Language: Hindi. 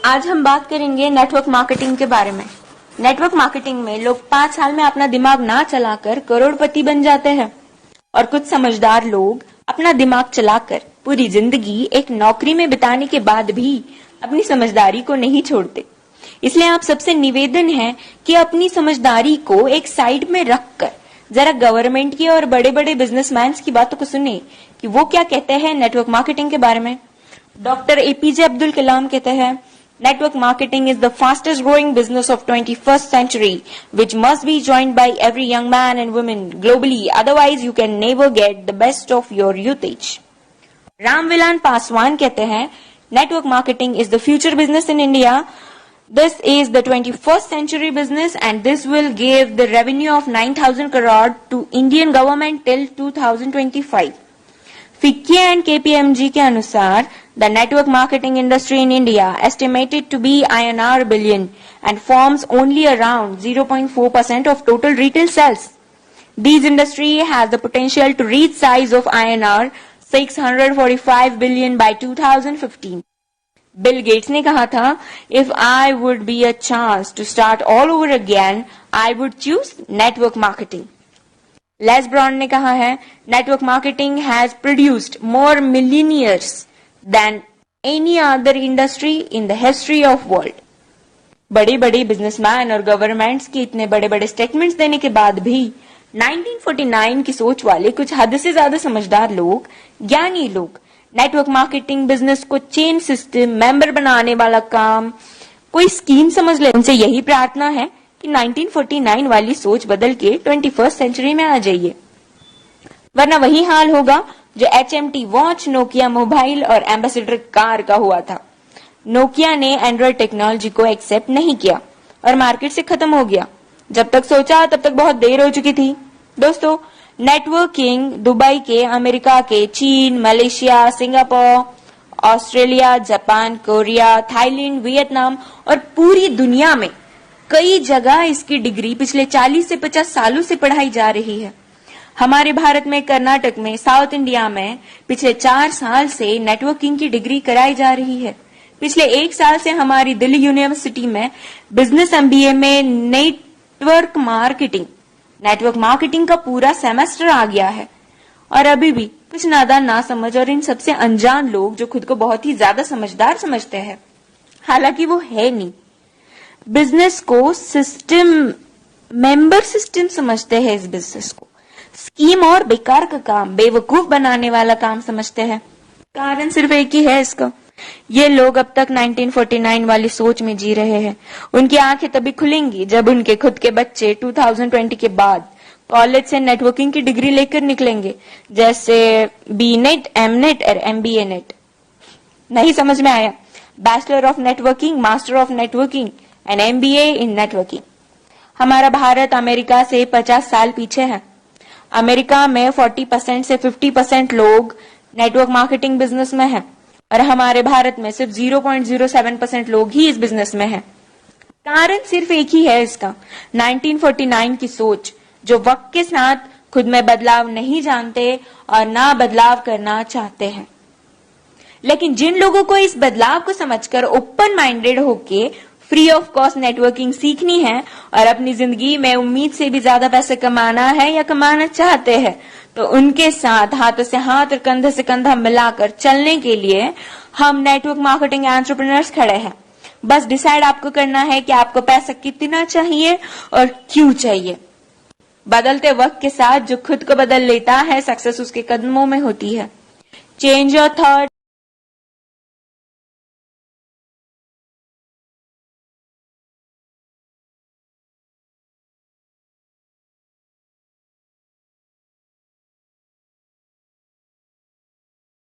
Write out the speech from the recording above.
आज हम बात करेंगे नेटवर्क मार्केटिंग के बारे में। नेटवर्क मार्केटिंग में लोग 5 साल में अपना दिमाग ना चलाकर करोड़पति बन जाते हैं और कुछ समझदार लोग अपना दिमाग चलाकर पूरी जिंदगी एक नौकरी में बिताने के बाद भी अपनी समझदारी को नहीं छोड़ते। इसलिए आप सबसे निवेदन है कि अपनी समझदारी को एक साइड में रखकर जरा गवर्नमेंट की और बड़े बड़े बिजनेसमैन की बातों को सुने कि वो क्या कहते हैं नेटवर्क मार्केटिंग के बारे में। डॉक्टर एपीजे अब्दुल कलाम कहते हैं, network marketing is the fastest growing business of 21st century, which must be joined by every young man and woman globally, otherwise you can never get the best of your youth age. Ramvilas Paswan कहते हैं, network marketing is the future business in India. This is the 21st century business and this will give the revenue of 9,000 crore to Indian government till 2025. FICCI and KPMG के अनुसार the network marketing industry in India estimated to be INR billion and forms only around 0.4% of total retail sales. This industry has the potential to reach size of INR 645 billion by 2015. Bill Gates ने कहा था, if I would be a chance to start all over again, I would choose network marketing. Les Brown ने कहा है, network marketing has produced more millionaires than any other industry in the history of world. बड़े बड़े बिजनेसमैन और गवर्नमेंट्स के इतने बड़े बड़े स्टेटमेंट्स देने के बाद भी 1949 की सोच वाले कुछ हद से ज्यादा समझदार लोग, ज्ञानी लोग नेटवर्क मार्केटिंग बिजनेस को चेन सिस्टम, मेंबर बनाने वाला काम, कोई स्कीम समझ ले। उनसे यही प्रार्थना है कि 1949 वाली सोच बदल के 21st सेंचुरी में आ जाइए, वरना वही हाल होगा जो HMT वॉच, नोकिया मोबाइल और एम्बेसडर कार का हुआ था। नोकिया ने एंड्रॉइड टेक्नोलॉजी को एक्सेप्ट नहीं किया और मार्केट से खत्म हो गया। जब तक सोचा तब तक बहुत देर हो चुकी थी। दोस्तों, नेटवर्किंग दुबई के, अमेरिका के, चीन, Malaysia, Singapore, Australia, Japan, Korea, Thailand, Vietnam और पूरी दुनिया में कई जगह इसकी डिग्री पिछले 40 से 50 सालों से पढ़ाई जा रही है। हमारे भारत में, कर्नाटक में, साउथ इंडिया में पिछले 4 साल से नेटवर्किंग की डिग्री कराई जा रही है। पिछले 1 साल से हमारी दिल्ली यूनिवर्सिटी में बिजनेस MBA में नेटवर्क मार्केटिंग का पूरा सेमेस्टर आ गया है। और अभी भी कुछ नादान, ना समझ और इन सबसे अनजान लोग जो खुद को बहुत ही ज्यादा समझदार समझते हैं, हालांकि वो है नहीं, बिजनेस को सिस्टम, मेंबर सिस्टम समझते हैं। इस बिजनेस को स्कीम और बेकार का काम, बेवकूफ बनाने वाला काम समझते हैं। कारण सिर्फ एक ही है इसका, ये लोग अब तक 1949 वाली सोच में जी रहे हैं। उनकी आंखें तभी खुलेंगी जब उनके खुद के बच्चे 2020 के बाद कॉलेज से नेटवर्किंग की डिग्री लेकर निकलेंगे, जैसे BNet, MNet और MBA नेट। नहीं समझ में आया? Bachelor of networking, master of networking and MBA in networking. हमारा भारत अमेरिका से 50 साल पीछे है। अमेरिका में 40% से 50% लोग नेटवर्क मार्केटिंग बिजनेस में हैं और हमारे भारत में सिर्फ 0.07% लोग ही इस बिजनेस में हैं। कारण सिर्फ एक ही है इसका, 1949 की सोच, जो वक्त के साथ खुद में बदलाव नहीं जानते और ना बदलाव करना चाहते हैं। लेकिन जिन लोगों को इस बदलाव को समझकर ओपन माइंडेड होके फ्री ऑफ कॉस्ट नेटवर्किंग सीखनी है और अपनी जिंदगी में उम्मीद से भी ज्यादा पैसे कमाना है या कमाना चाहते हैं, तो उनके साथ हाथों से हाथ और कंधे से कंधा मिलाकर चलने के लिए हम नेटवर्क मार्केटिंग एंटरप्रेन्योर्स खड़े हैं। बस डिसाइड आपको करना है कि आपको पैसा कितना चाहिए और क्यों चाहिए। बदलते वक्त के साथ जो खुद को बदल लेता है, सक्सेस उसके कदमों में होती है। Change your thought,